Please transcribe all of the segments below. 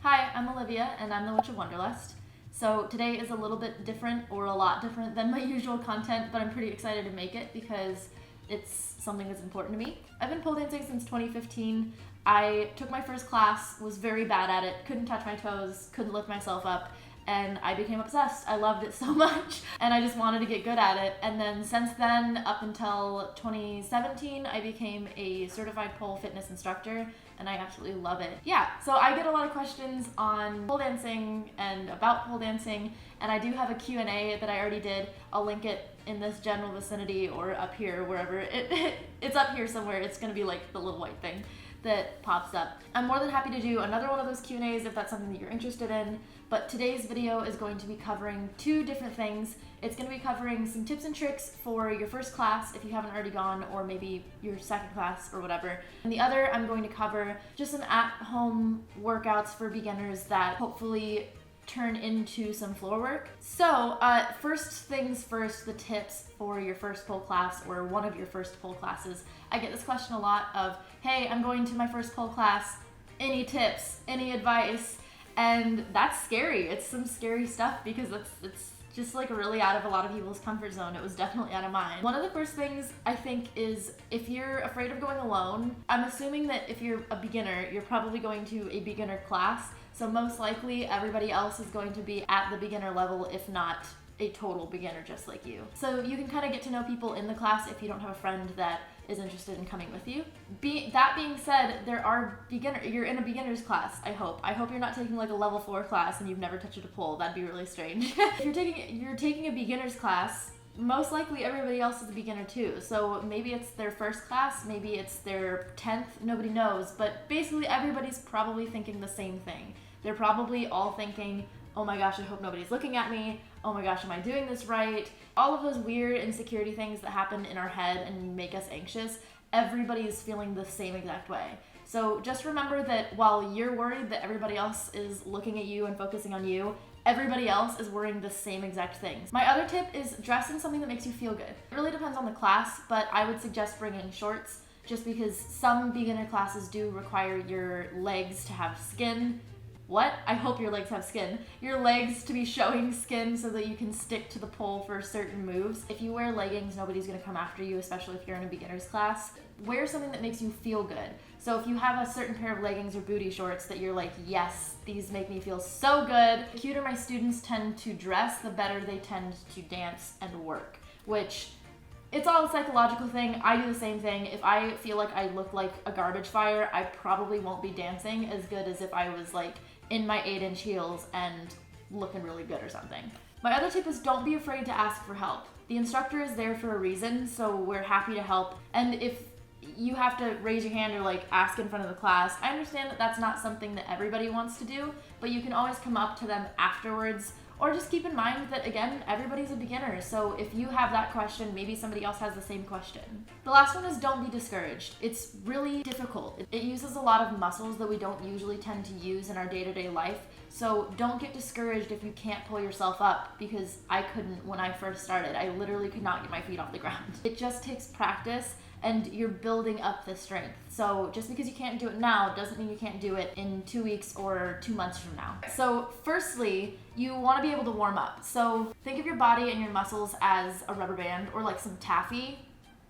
Hi, I'm Olivia, and I'm the Witch of Wonderlust. So today is a little bit different, or a lot different than my usual content, but I'm pretty excited to make it because it's something that's important to me. I've been pole dancing since 2015. I took my first class, was very bad at it, couldn't touch my toes, couldn't lift myself up, and I became obsessed. I loved it so much, and I just wanted to get good at it. And then since then, up until 2017, I became a certified pole fitness instructor, and I absolutely love it. Yeah, so I get a lot of questions on pole dancing and about pole dancing, and I do have a Q&A that I already did. I'll link it in this general vicinity or up here, wherever. It's up here somewhere. It's gonna be like the little white thing that pops up. I'm more than happy to do another one of those Q&As if that's something that you're interested in, but today's video is going to be covering two different things. It's going to be covering some tips and tricks for your first class if you haven't already gone, or maybe your second class or whatever. And the other, I'm going to cover just some at-home workouts for beginners that hopefully turn into some floor work. So first things first, the tips for your first pole class or one of your first pole classes. I get this question a lot of, hey, I'm going to my first pole class, any tips, any advice? And that's scary. It's some scary stuff because it's just like really out of a lot of people's comfort zone. It was definitely out of mine. One of the first things I think is if you're afraid of going alone, I'm assuming that if you're a beginner, you're probably going to a beginner class. So most likely everybody else is going to be at the beginner level, if not a total beginner just like you. So you can kind of get to know people in the class if you don't have a friend that is interested in coming with you. That being said, you're in a beginner's class, I hope. I hope you're not taking like a level 4 class and you've never touched a pole. That'd be really strange. If you're taking a beginner's class, most likely everybody else is a beginner too. So maybe it's their first class, maybe it's their 10th, nobody knows, but basically everybody's probably thinking the same thing. They're probably all thinking, oh my gosh, I hope nobody's looking at me. Oh my gosh, am I doing this right? All of those weird insecurity things that happen in our head and make us anxious, everybody is feeling the same exact way. So just remember that while you're worried that everybody else is looking at you and focusing on you, everybody else is worrying the same exact things. My other tip is dress in something that makes you feel good. It really depends on the class, but I would suggest bringing shorts just because some beginner classes do require your legs to have skin. What? I hope your legs have skin. Your legs to be showing skin so that you can stick to the pole for certain moves. If you wear leggings, nobody's gonna come after you, especially if you're in a beginner's class. Wear something that makes you feel good. So if you have a certain pair of leggings or booty shorts that you're like, yes, these make me feel so good. The cuter my students tend to dress, the better they tend to dance and work, which it's all a psychological thing. I do the same thing. If I feel like I look like a garbage fire, I probably won't be dancing as good as if I was like in my 8-inch heels and looking really good or something. My other tip is don't be afraid to ask for help. The instructor is there for a reason, so we're happy to help. And if you have to raise your hand or like ask in front of the class, I understand that that's not something that everybody wants to do, but you can always come up to them afterwards. Or just keep in mind that, again, everybody's a beginner, so if you have that question, maybe somebody else has the same question. The last one is don't be discouraged. It's really difficult. It uses a lot of muscles that we don't usually tend to use in our day-to-day life, so don't get discouraged if you can't pull yourself up, because I couldn't when I first started. I literally could not get my feet off the ground. It just takes practice, and you're building up the strength. So just because you can't do it now doesn't mean you can't do it in 2 weeks or 2 months from now. So firstly, you want to be able to warm up. So think of your body and your muscles as a rubber band or like some taffy.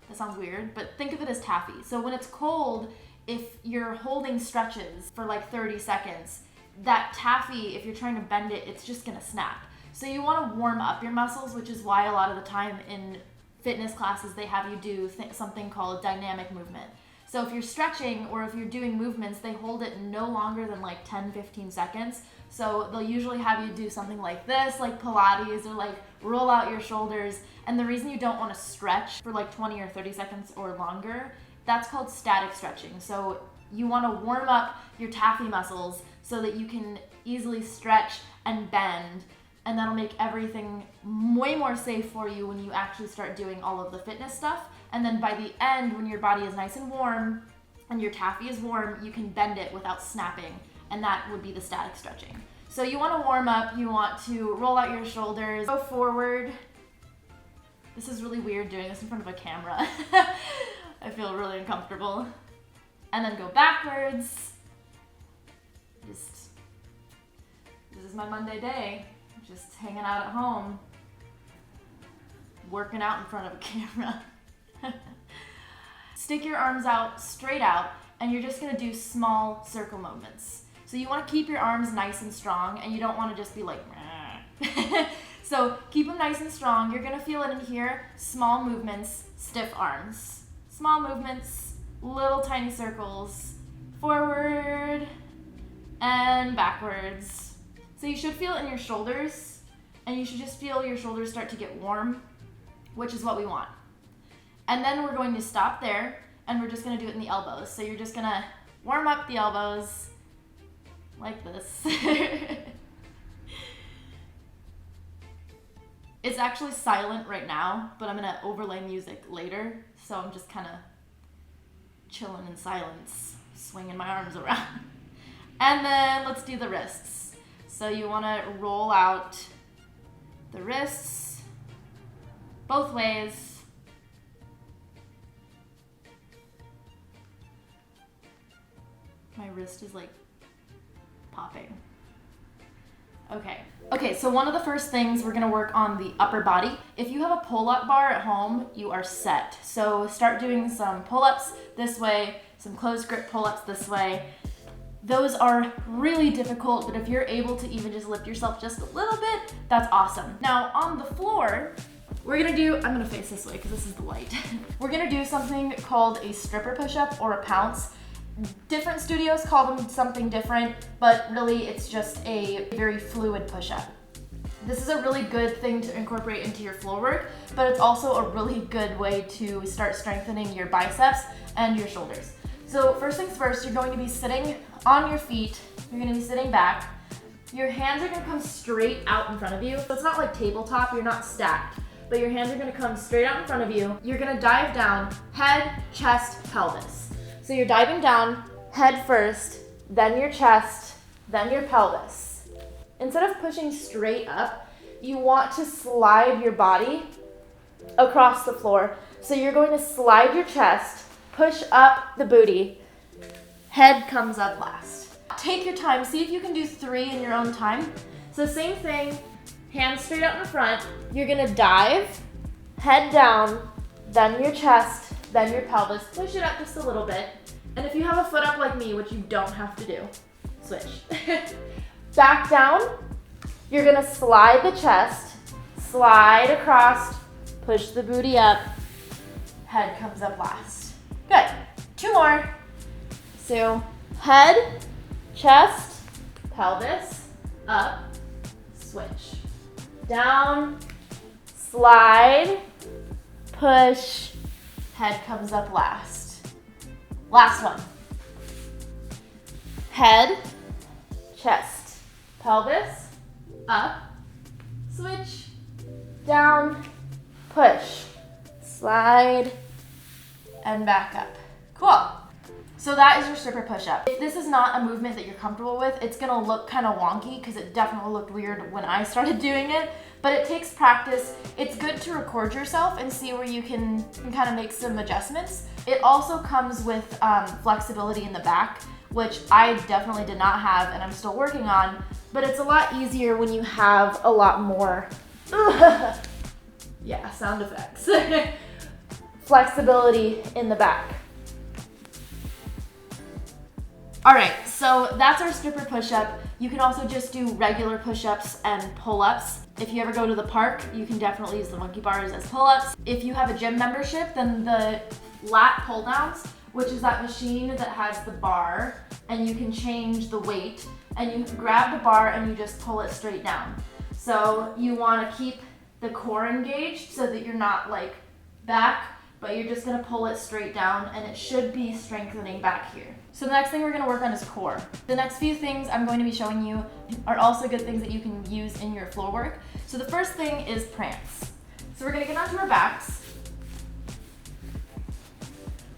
That sounds weird, but think of it as taffy. So when it's cold, if you're holding stretches for like 30 seconds, that taffy, if you're trying to bend it, it's just gonna snap. So you want to warm up your muscles, which is why a lot of the time in fitness classes, they have you do something called dynamic movement. So if you're stretching or if you're doing movements, they hold it no longer than like 10-15 seconds. So they'll usually have you do something like this, like Pilates, or like roll out your shoulders. And the reason you don't want to stretch for like 20 or 30 seconds or longer, that's called static stretching. So you want to warm up your taffy muscles so that you can easily stretch and bend, and that'll make everything way more safe for you when you actually start doing all of the fitness stuff. And then by the end, when your body is nice and warm and your taffy is warm, you can bend it without snapping, and that would be the static stretching. So you want to warm up, you want to roll out your shoulders, go forward. This is really weird doing this in front of a camera. I feel really uncomfortable. And then go backwards. Just is my Monday day. Just hanging out at home, working out in front of a camera. Stick your arms out, straight out, and you're just gonna do small circle movements. So you wanna keep your arms nice and strong, and you don't wanna just be like, so keep them nice and strong. You're gonna feel it in here. Small movements, stiff arms. Small movements, little tiny circles, forward and backwards. So you should feel it in your shoulders, and you should just feel your shoulders start to get warm, which is what we want. And then we're going to stop there, and we're just gonna do it in the elbows. So you're just gonna warm up the elbows like this. It's actually silent right now, but I'm gonna overlay music later, so I'm just kind of chilling in silence, swinging my arms around. And then let's do the wrists. So you wanna roll out the wrists both ways. My wrist is like popping. Okay, so one of the first things we're gonna work on the upper body. If you have a pull-up bar at home, you are set. So start doing some pull-ups this way, some closed grip pull-ups this way. Those are really difficult, but if you're able to even just lift yourself just a little bit, that's awesome. Now on the floor, we're gonna do, I'm gonna face this way because this is the light. We're gonna do something called a stripper push-up or a pounce. Different studios call them something different, but really it's just a very fluid push-up. This is a really good thing to incorporate into your floor work, but it's also a really good way to start strengthening your biceps and your shoulders. So first things first, you're going to be sitting on your feet. You're gonna be sitting back. Your hands are gonna come straight out in front of you. So it's not like tabletop, you're not stacked, but your hands are gonna come straight out in front of you. You're gonna dive down, head, chest, pelvis. So you're diving down, head first, then your chest, then your pelvis. Instead of pushing straight up, you want to slide your body across the floor. So you're going to slide your chest, push up the booty, head comes up last. Take your time, see if you can do 3 in your own time. So same thing, hands straight out in front, you're gonna dive, head down, then your chest, then your pelvis, push it up just a little bit. And if you have a foot up like me, which you don't have to do, switch. Back down, you're gonna slide the chest, slide across, push the booty up, head comes up last. Good, 2 more. So head, chest, pelvis, up, switch. Down, slide, push, head comes up last. Last one. Head, chest, pelvis, up, switch, down, push, slide, and back up. Cool. So that is your stripper push-up. If this is not a movement that you're comfortable with, it's gonna look kind of wonky because it definitely looked weird when I started doing it, but it takes practice. It's good to record yourself and see where you can kind of make some adjustments. It also comes with flexibility in the back, which I definitely did not have and I'm still working on, but it's a lot easier when you have a lot more, yeah, sound effects. Flexibility in the back. All right, so that's our stripper push-up. You can also just do regular push-ups and pull-ups. If you ever go to the park, you can definitely use the monkey bars as pull-ups. If you have a gym membership, then the lat pull-downs, which is that machine that has the bar, and you can change the weight, and you grab the bar and you just pull it straight down. So you wanna keep the core engaged so that you're not like back, but you're just gonna pull it straight down and it should be strengthening back here. So the next thing we're gonna work on is core. The next few things I'm going to be showing you are also good things that you can use in your floor work. So the first thing is prance. So we're gonna get onto our backs.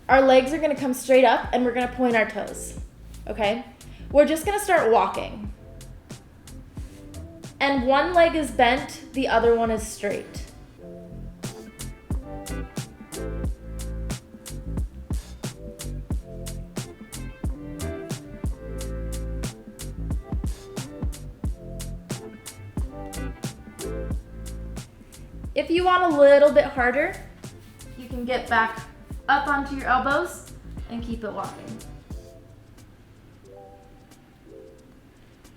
Our legs are gonna come straight up and we're gonna point our toes, okay? We're just gonna start walking. And one leg is bent, the other one is straight. If you want a little bit harder, you can get back up onto your elbows and keep it walking.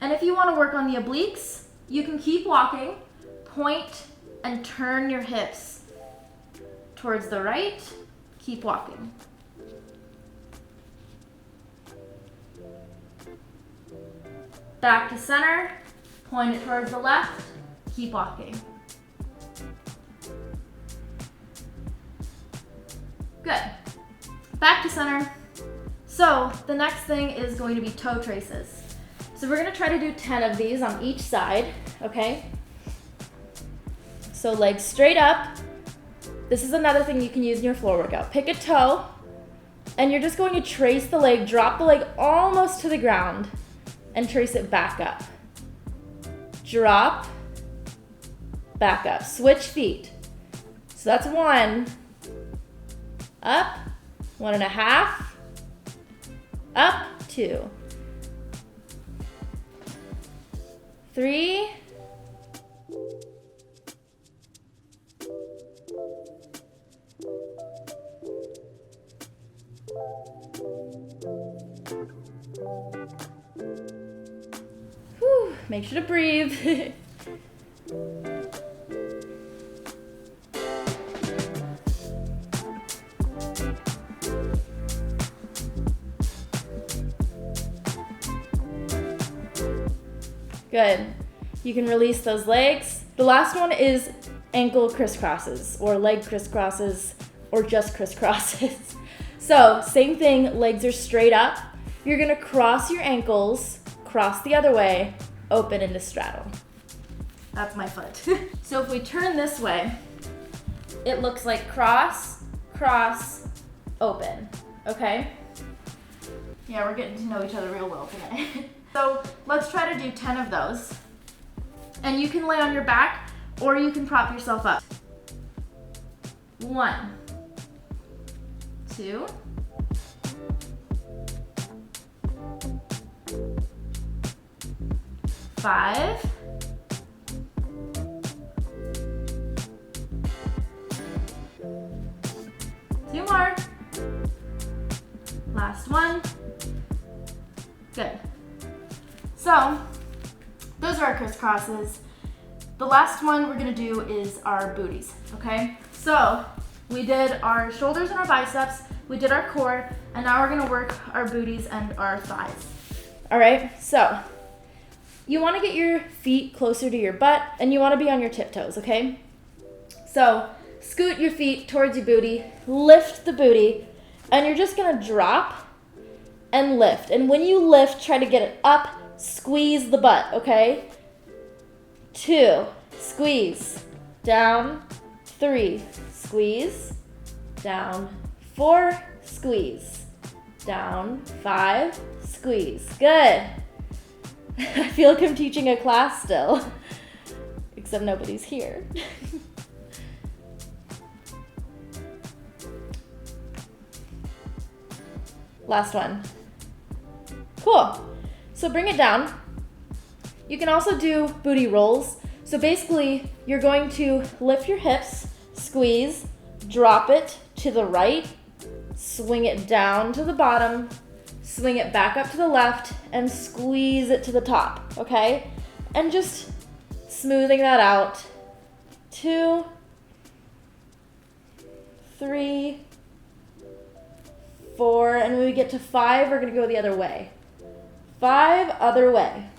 And if you want to work on the obliques, you can keep walking, point and turn your hips towards the right, keep walking. Back to center, point it towards the left, keep walking. Good. Back to center. So the next thing is going to be toe traces. So we're gonna try to do 10 of these on each side, okay? So legs straight up. This is another thing you can use in your floor workout. Pick a toe, and you're just going to trace the leg, drop the leg almost to the ground, and trace it back up. Drop, back up. Switch feet. So that's 1, up, 1.5, up, 2, 3, 4. Make sure to breathe. Good. You can release those legs. The last one is ankle crisscrosses or leg crisscrosses or just crisscrosses. So same thing, legs are straight up. You're gonna cross your ankles, cross the other way, open into straddle. That's my foot. So if we turn this way, it looks like cross, cross, open, okay? Yeah, we're getting to know each other real well today. So let's try to do 10 of those. And you can lay on your back or you can prop yourself up. 1, 2, 5, 2 more. Last one. Good. So those are our crisscrosses. The last one we're gonna do is our booties, okay? So we did our shoulders and our biceps, we did our core, and now we're gonna work our booties and our thighs. All right, so you wanna get your feet closer to your butt and you wanna be on your tiptoes, okay? So scoot your feet towards your booty, lift the booty, and you're just gonna drop and lift. And when you lift, try to get it up, squeeze the butt, okay? 2, squeeze, down, 3, squeeze, down, 4, squeeze, down, 5, squeeze. Good. I feel like I'm teaching a class still, except nobody's here. Last one. Cool. So bring it down. You can also do booty rolls. So basically, you're going to lift your hips, squeeze, drop it to the right, swing it down to the bottom, swing it back up to the left, and squeeze it to the top, okay? And just smoothing that out. 2, 3, 4, and when we get to 5, we're gonna go the other way. 5, other way.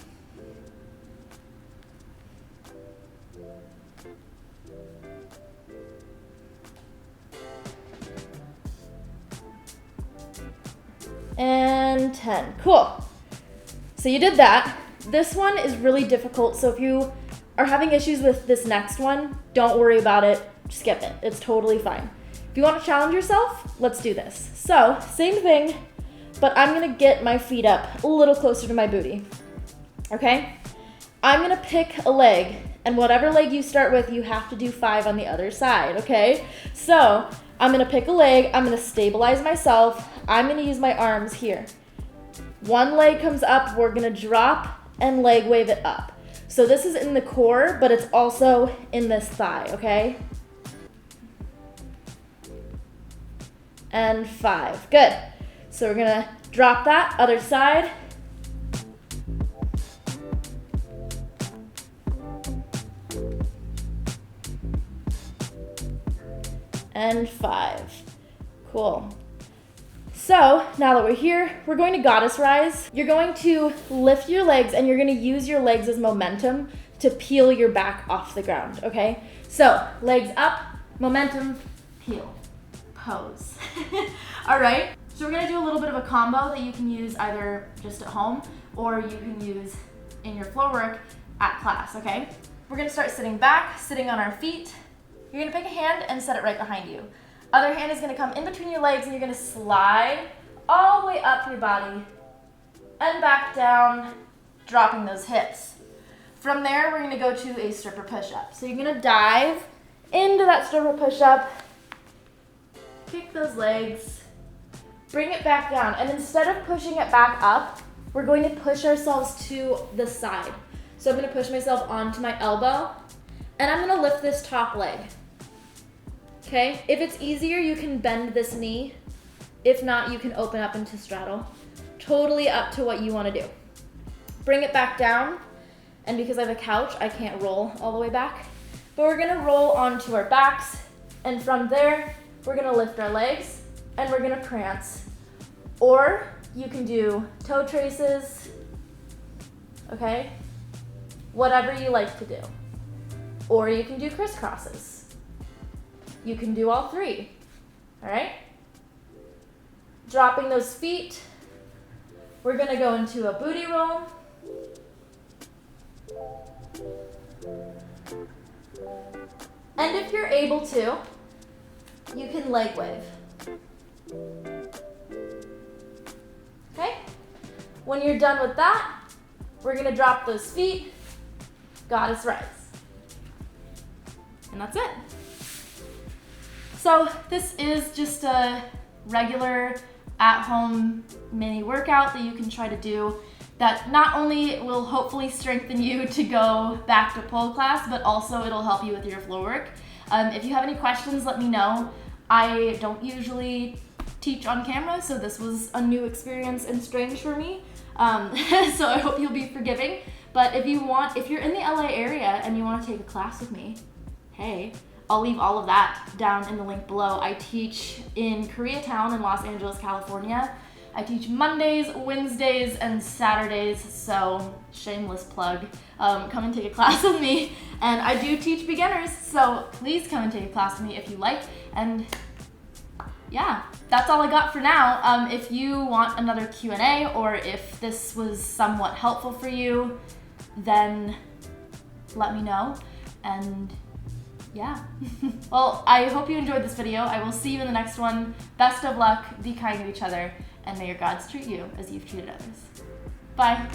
And 10, cool. So you did that. This one is really difficult, so if you are having issues with this next one, don't worry about it, skip it, it's totally fine. If you want to challenge yourself, let's do this. So, same thing, but I'm gonna get my feet up a little closer to my booty, okay? I'm gonna pick a leg, and whatever leg you start with, you have to do 5 on the other side, okay? So, I'm gonna pick a leg, I'm gonna stabilize myself, I'm gonna use my arms here. One leg comes up, we're gonna drop and leg wave it up. So this is in the core, but it's also in this thigh, okay? and 5. Good. So we're gonna drop that, other side. And 5. Cool. So now that we're here, we're going to goddess rise. You're going to lift your legs and you're gonna use your legs as momentum to peel your back off the ground, okay? So legs up, momentum, peel, pose. All right, so we're gonna do a little bit of a combo that you can use either just at home or you can use in your floor work at class, okay? We're gonna start sitting back, sitting on our feet. You're gonna pick a hand and set it right behind you. Other hand is gonna come in between your legs and you're gonna slide all the way up your body and back down, dropping those hips. From there, we're gonna go to a stripper push-up. So you're gonna dive into that stripper push-up, kick those legs, bring it back down. And instead of pushing it back up, we're going to push ourselves to the side. So I'm gonna push myself onto my elbow and I'm gonna lift this top leg. Okay, if it's easier, you can bend this knee. If not, you can open up into straddle. Totally up to what you wanna do. Bring it back down, and because I have a couch, I can't roll all the way back. But we're gonna roll onto our backs, and from there, we're gonna lift our legs, and we're gonna prance. Or you can do toe traces, okay? Whatever you like to do. Or you can do crisscrosses. You can do all three, all right? Dropping those feet, we're gonna go into a booty roll. And if you're able to, you can leg wave. Okay? When you're done with that, we're gonna drop those feet, goddess rise. And that's it. So this is just a regular at-home mini workout that you can try to do that not only will hopefully strengthen you to go back to pole class, but also it'll help you with your floor work. If you have any questions, let me know. I don't usually teach on camera, so this was a new experience and strange for me. So I hope you'll be forgiving. But if you're in the LA area and you want to take a class with me, hey, I'll leave all of that down in the link below. I teach in Koreatown in Los Angeles, California. I teach Mondays, Wednesdays, and Saturdays, so shameless plug. Come and take a class with me. And I do teach beginners, so please come and take a class with me if you like. And yeah, that's all I got for now. If you want another Q&A or if this was somewhat helpful for you, then let me know. And yeah. Well, I hope you enjoyed this video. I will see you in the next one. Best of luck, be kind to each other, and may your gods treat you as you've treated others. Bye.